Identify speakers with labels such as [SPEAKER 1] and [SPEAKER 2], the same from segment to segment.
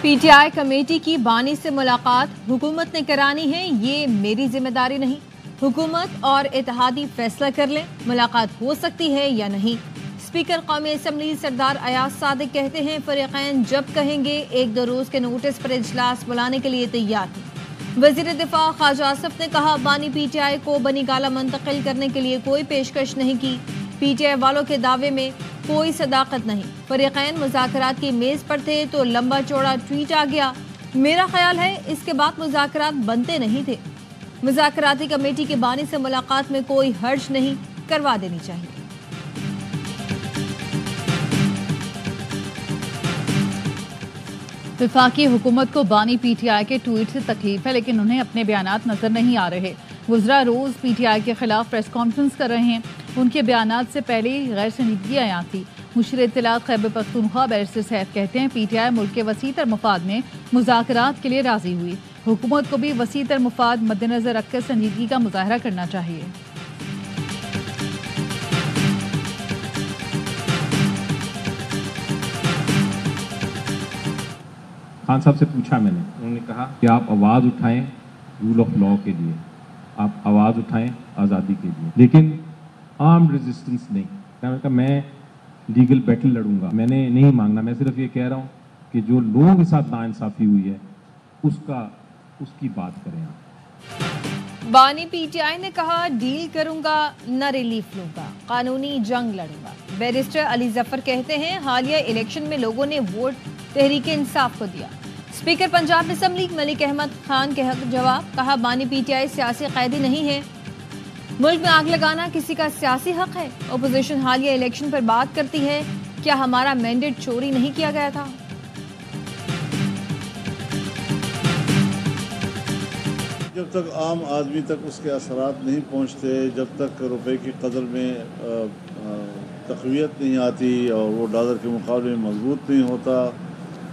[SPEAKER 1] P T I committee کی بانی سے ملاقات حکومت نے کرانی ہے، یہ میری ذمہ داری نہیں۔ حکومت اور اتحادی فیصلہ کر لیں ملاقات ہو سکتی ہے یا نہیں۔ اسپیکر قومی اسمبلی سردار ایاز صادق کہتے ہیں فریقین جب کہیں گے 1-2 روز کے نوٹس پر اجلاس بلانے کے لیے تیار ہیں۔ وزیر دفاع خواجہ آصف نے کہا بانی پی ٹی آئی کو بنی گالہ منتقل کرنے کے لیے کوئی پیشکش نہیں کی، پی ٹی آئی والوں کے دعوے میں کوئی صداقت نہیں۔ فریقین مذاکرات کی میز پر تھے تو لمبا چوڑا ٹویٹ آ گیا، میرا خیال ہے اس کے بعد مذاکرات بنتے نہیں تھے۔ مذاکراتی کمیٹی کے بانی سے ملاقات میں کوئی حرج نہیں، کروا دینی چاہیے۔
[SPEAKER 2] وفاقی حکومت کو بانی پی ٹی آئی کے ٹویٹ سے تکلیف ہے، لیکن انہیں اپنے بیانات نظر نہیں آ رہے۔ وزراء روز پی ٹی آئی کے خلاف پریس کانفرنس کر رہے ہیں، ان کے بیانات سے پہلے ہی غیر سنجیدگی عیاں تھی۔ مشیر اطلاعات خیبر پختونخوا بیرسٹر سیف کہتے ہیں پی ٹی آئی ملک کے وسیع تر مفاد میں مذاکرات کے لیے راضی ہوئی، حکومت کو بھی وسیع تر مفاد مد نظر رکھ کر سنجیدگی کا مظاہرہ کرنا چاہیے۔
[SPEAKER 3] خان صاحب سے پوچھا میں نے، انہوں نے کہا کہ آپ آواز اٹھائیں رول آف لاء کے لیے، آپ آواز اٹھائیں آزادی کے لیے، لیکن آرمڈ ریزسٹنس نہیں۔ میں نے کہا میں لیگل بیٹل لڑوں گا، میں نے نہیں مانگنا، میں صرف یہ کہہ رہا ہوں کہ جو لوگوں کے ساتھ ناانصافی ہوئی ہے اس کی بات کریں آپ۔
[SPEAKER 1] بانی پی ٹی آئی نے کہا ڈیل کروں گا نہ ریلیف لوں گا، قانونی جنگ لڑوں گا۔ بیرسٹر علی ظفر کہتے ہیں حالیہ الیکشن میں لوگوں نے ووٹ تحریک انصاف کو دیا۔ اسپیکر پنجاب اسمبلی ملک احمد خان کے حق جواب، کہا بانی پی ٹی آئی سیاسی قیدی نہیں ہے، ملک میں آگ لگانا کسی کا سیاسی حق ہے۔ اپوزیشن حالیہ الیکشن پر بات کرتی ہے، کیا ہمارا مینڈیٹ چوری نہیں کیا گیا تھا؟
[SPEAKER 4] جب تک عام آدمی تک اس کے اثرات نہیں پہنچتے، جب تک روپے کی قدر میں تقویت نہیں آتی اور وہ ڈالر کے مقابلے میں مضبوط نہیں ہوتا،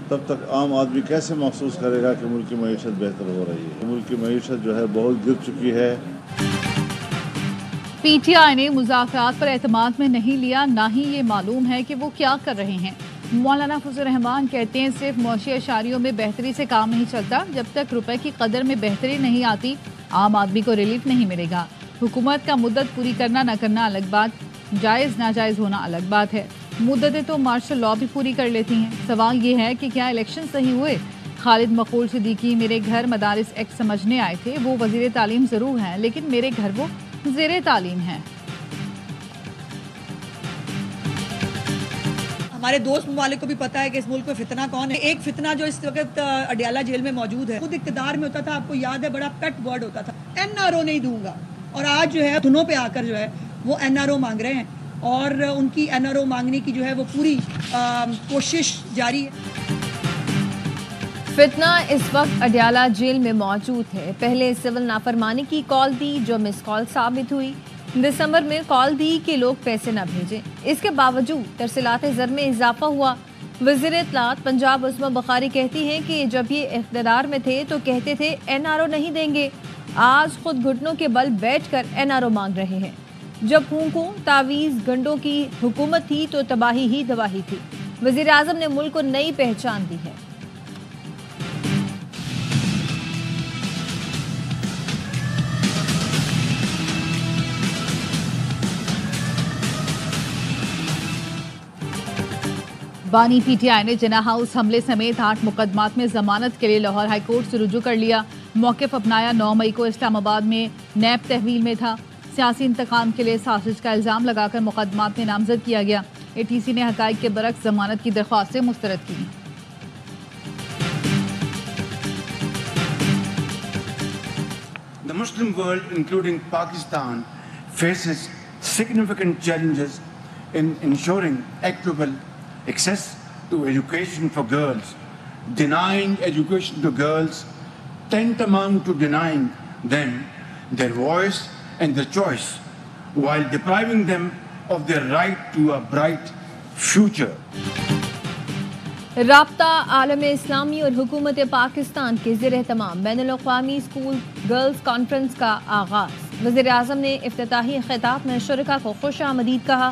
[SPEAKER 4] تب تک عام آدمی کیسے محسوس کرے گا کہ ملک کی معیشت بہتر ہو رہی ہے؟ ملک کی معیشت جو ہے بہت گر چکی ہے۔
[SPEAKER 2] پی ٹی آئی نے مذاکرات پر اعتماد میں نہیں لیا، نہ ہی یہ معلوم ہے کہ وہ کیا کر رہے ہیں۔ مولانا فضل الرحمان کہتے ہیں صرف معاشی اشاریوں میں بہتری سے کام نہیں چلتا، جب تک روپے کی قدر میں بہتری نہیں آتی عام آدمی کو ریلیف نہیں ملے گا۔ حکومت کا مدت پوری کرنا نہ کرنا الگ بات، جائز ناجائز ہونا الگ بات ہے۔ مدتیں تو مارشل لاء بھی پوری کر لیتی ہیں، سوال یہ ہے کہ کیا الیکشن صحیح ہوئے؟ خالد مقبول صدیقی میرے گھر مدارس ایکٹ سمجھنے آئے تھے، وہ وزیر تعلیم ضرور ہیں لیکن میرے گھر وہ زیر تعلیم ہیں۔
[SPEAKER 5] ہمارے دوست ممالک کو بھی پتا ہے کہ اس ملک میں فتنہ کون ہے۔ ایک فتنہ جو اس وقت اڈیالہ جیل میں موجود ہے، خود اقتدار میں ہوتا تھا، آپ کو یاد ہے بڑا پیٹ ورڈ ہوتا تھا این آر او نہیں دوں گا، اور آج جو ہے دنوں پہ آ کر جو ہے وہ این آر او مانگ رہے ہیں، اور ان کی این آر او مانگنے کی جو ہے وہ پوری کوشش جاری ہے۔
[SPEAKER 1] فتنہ اس وقت اڈیالہ جیل میں موجود ہے، پہلے سول نافرمانی کی کال دی جو مس کال ثابت ہوئی، دسمبر میں کال دی کہ لوگ پیسے نہ بھیجیں، اس کے باوجود ترسیلات زر میں اضافہ ہوا۔ وزیر اطلاعات پنجاب عظمیٰ بخاری کہتی ہیں کہ جب یہ اقتدار میں تھے تو کہتے تھے این آر او نہیں دیں گے، آج خود گھٹنوں کے بل بیٹھ کر این آر او مانگ رہے ہیں۔ جب پھونکوں تعویذ گنڈوں کی حکومت تھی تو تباہی ہی تباہی تھی، وزیر اعظم نے ملک کو نئی پہچان دی ہے۔
[SPEAKER 2] بانی پی ٹی آئی نے جناح ہاؤس حملے سمیت 8 مقدمات میں ضمانت کے لیے لاہور ہائی کورٹ سے رجوع کر لیا۔ موقف اپنایا، 9 مئی کو اسلام آباد میں نیب تحویل میں تھا، سیاسی انتقام کے لیے سازش کا الزام لگا کر مقدمات میں نامزد کیا گیا۔ اے ٹی سی نے حقائق کے برعکس ضمانت کی درخواستیں مسترد کی۔
[SPEAKER 6] The Muslim world, including Pakistan, faces significant challenges in ensuring equitable access to education for girls. Denying education to girls tantamount to denying them their voice and their choice, while depriving them of their right to a bright future.
[SPEAKER 1] رابطہ عالم اسلامی اور حکومت پاکستان کے زیر اہتمام بین الاقوامی school girls conference کا آغاز۔ وزیر اعظم نے افتتاحی خطاب میں شرکاء کو خوش آمدید کہا۔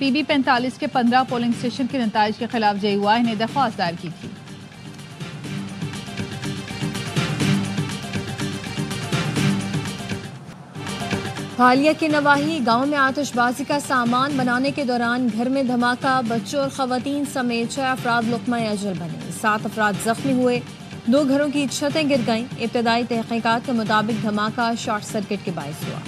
[SPEAKER 2] PB45 کے 15 پولنگ اسٹیشن کے نتائج کے خلاف JUI نے درخواست دائر کی تھی۔
[SPEAKER 1] حالیہ کے نواحی گاؤں میں آتش بازی کا سامان بنانے کے دوران گھر میں دھماکہ، بچوں اور خواتین سمیت 6 افراد لقمہ اجل بنے، 7 افراد زخمی ہوئے، 2 گھروں کی چھتیں گر گئیں۔ ابتدائی تحقیقات کے مطابق دھماکہ شارٹ سرکٹ کے باعث ہوا۔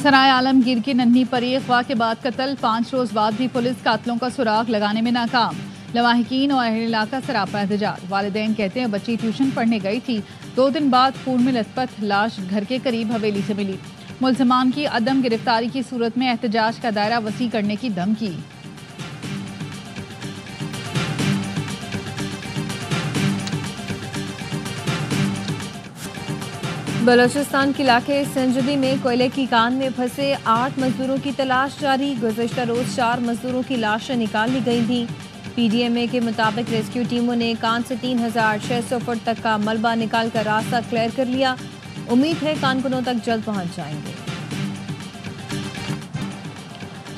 [SPEAKER 2] سرائے عالمگیر کی ننھی پری اغوا کے بعد قتل، 5 روز بعد بھی پولیس قاتلوں کا سراغ لگانے میں ناکام۔ لواحقین اور اہل علاقہ سراپا احتجاج، والدین کہتے ہیں بچی ٹیوشن پڑھنے گئی تھی، 2 دن بعد خون میں لت پت لاش گھر کے قریب حویلی سے ملی۔ ملزمان کی عدم گرفتاری کی صورت میں احتجاج کا دائرہ وسیع کرنے کی دھمکی۔
[SPEAKER 1] بلوچستان کے علاقے سنجدی میں کوئلے کی کان میں پھنسے 8 مزدوروں کی تلاش جاری، گزشتہ روز 4 مزدوروں کی لاشیں نکال لی گئی تھیں۔ PDMA کے مطابق ریسکیو ٹیموں نے کان سے 3600 فٹ تک کا ملبہ نکال کر راستہ کلیئر کر لیا، امید ہے کانکنوں تک جلد پہنچ جائیں گے۔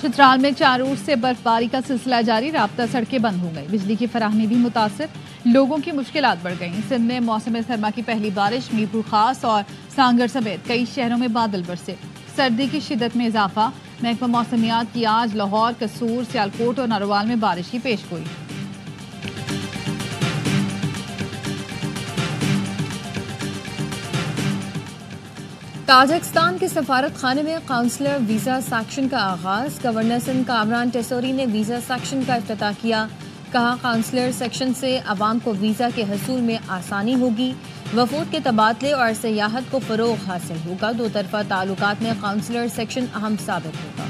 [SPEAKER 2] چترال میں 4 روز سے برف باری کا سلسلہ جاری، رابطہ سڑکیں بند ہو گئی، بجلی کی فراہمی بھی متاثر، لوگوں کی مشکلات بڑھ گئیں۔ سندھ میں موسم سرما کی پہلی بارش، میرپور خاص اور سانگڑ سمیت کئی شہروں میں بادل برسے، سردی کی شدت میں اضافہ، محکمہ موسمیات کی آج لاہور، قصور، سیالکوٹ اور ناروال میں بارش کی پیشگوئی۔
[SPEAKER 1] تاجکستان کے سفارت خانے میں قونسلر ویزا سیکشن کا آغاز، گورنر سندھ کامران ٹیسوری نے ویزا سیکشن کا افتتاح کیا، کہا قونسلر سیکشن سے عوام کو ویزا کے حصول میں آسانی ہوگی، وفود کے تبادلے اور سیاحت کو فروغ حاصل ہوگا، 2 طرفہ تعلقات میں قونسلر سیکشن اہم ثابت ہوگا۔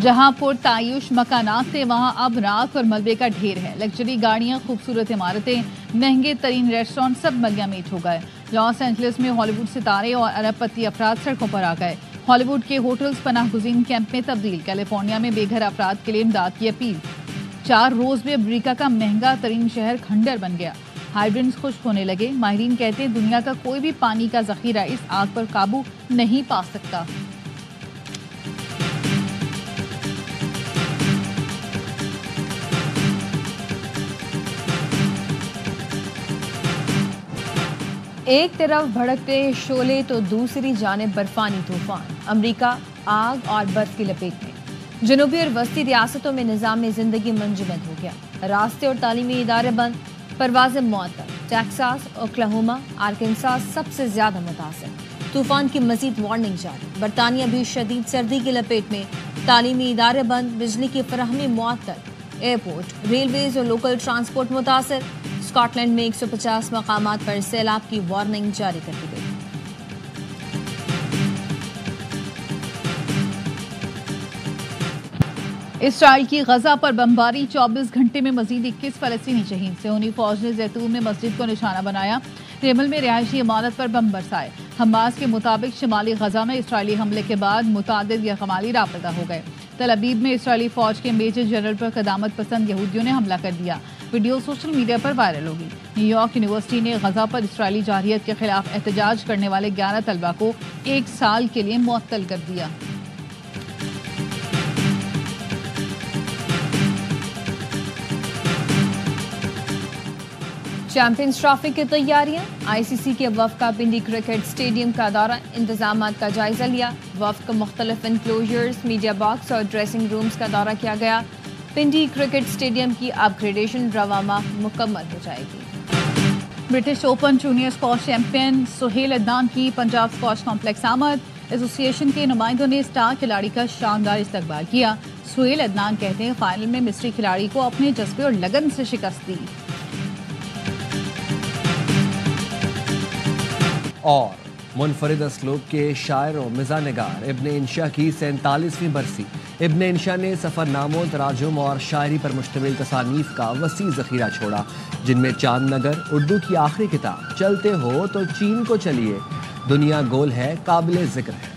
[SPEAKER 2] جہاں پر تعیش مکانات تھے وہاں اب راکھ اور ملبے کا ڈھیر ہے، لگژری گاڑیاں، خوبصورت عمارتیں، مہنگے ترین ریسٹورانٹ سب ملیا میٹ ہو گئے۔ لاس اینجلس میں ہالی ووڈ ستارے اور ارب پتی افراد سڑکوں پر آ گئے، ہالی ووڈ کے ہوٹلز پناہ گزین کیمپ میں تبدیل، کیلیفورنیا میں بے گھر افراد کے لیے امداد کی اپیل۔ 4 روز میں امریکہ کا مہنگا ترین شہر کھنڈر بن گیا، ہائیڈرنٹس خشک ہونے لگے، ماہرین کہتے ہیں دنیا کا کوئی بھی پانی کا ذخیرہ اس آگ پر قابو نہیں پا سکتا۔
[SPEAKER 1] ایک طرف بھڑکتے شعلے تو دوسری جانب برفانی طوفان، امریکہ آگ اور برف کی لپیٹ میں، جنوبی اور وسطی ریاستوں میں نظام زندگی منجمد ہو گیا، راستے اور تعلیمی ادارے بند، پروازیں معطل، ٹیکساس، اوکلاہوما، آرکنساس سب سے زیادہ متاثر، طوفان کی مزید وارننگ جاری، برطانیہ بھی شدید سردی کی لپیٹ میں، تعلیمی ادارے بند، بجلی کی فراہمی معطل، ایئرپورٹ، ریلویز اور لوکل ٹرانسپورٹ متاثر، اسکاٹ لینڈ میں 150 مقامات پر سیلاب کی وارننگ جاری کر دی گئی۔
[SPEAKER 2] اسرائیل کی غزہ پر بمباری، 24 گھنٹے میں مزید 21 فلسطینی شہید، صہیونی فوج نے زیتون میں مسجد کو نشانہ بنایا، ریمل میں رہائشی عمارت پر بم برسائے۔ حماس کے مطابق شمالی غزہ میں اسرائیلی حملے کے بعد متعدد یرغمالی لاپتہ ہو گئے۔ تل ابیب میں اسرائیلی فوج کے میجر جنرل پر قدامت پسند یہودیوں نے حملہ کر دیا، ویڈیو سوشل میڈیا پر وائرل ہوگی۔ نیو یارک یونیورسٹی نے غزہ پر اسرائیلی جارحیت کے خلاف احتجاج کرنے والے 11 طلبہ کو 1 سال کے لیے معطل کر دیا۔
[SPEAKER 1] چیمپئنز ٹرافی کی تیاریاں، ICC کے وفد کا پنڈی کرکٹ اسٹیڈیم کا دورہ، انتظامات کا جائزہ لیا، وفد کا مختلف انکلوژرز، میڈیا باکس اور ڈریسنگ رومز کا دورہ کیا گیا۔ پنڈی کرکٹ اسٹیڈیم کی اپ گریڈیشن رواں ماہ مکمل ہو جائے گی۔
[SPEAKER 2] British open junior squash champion Sohail Adnan کی پنجاب اسکواش کمپلیکس آمد، ایسوسی ایشن کے نمائندوں نے اسٹار کھلاڑی کا شاندار استقبال کیا۔ سہیل عدنان کہتے ہیں فائنل میں مصری کھلاڑی کو اپنے جذبے اور لگن سے شکست دی۔
[SPEAKER 7] اور منفرد اسلوب کے شاعر و مزاح نگار ابن انشا کی 47ویں برسی، ابن انشا نے سفر ناموں، تراجم اور شاعری پر مشتمل تصانیف کا وسیع ذخیرہ چھوڑا، جن میں چاند نگر، اردو کی آخری کتاب، چلتے ہو تو چین کو چلیے، دنیا گول ہے قابل ذکر ہے۔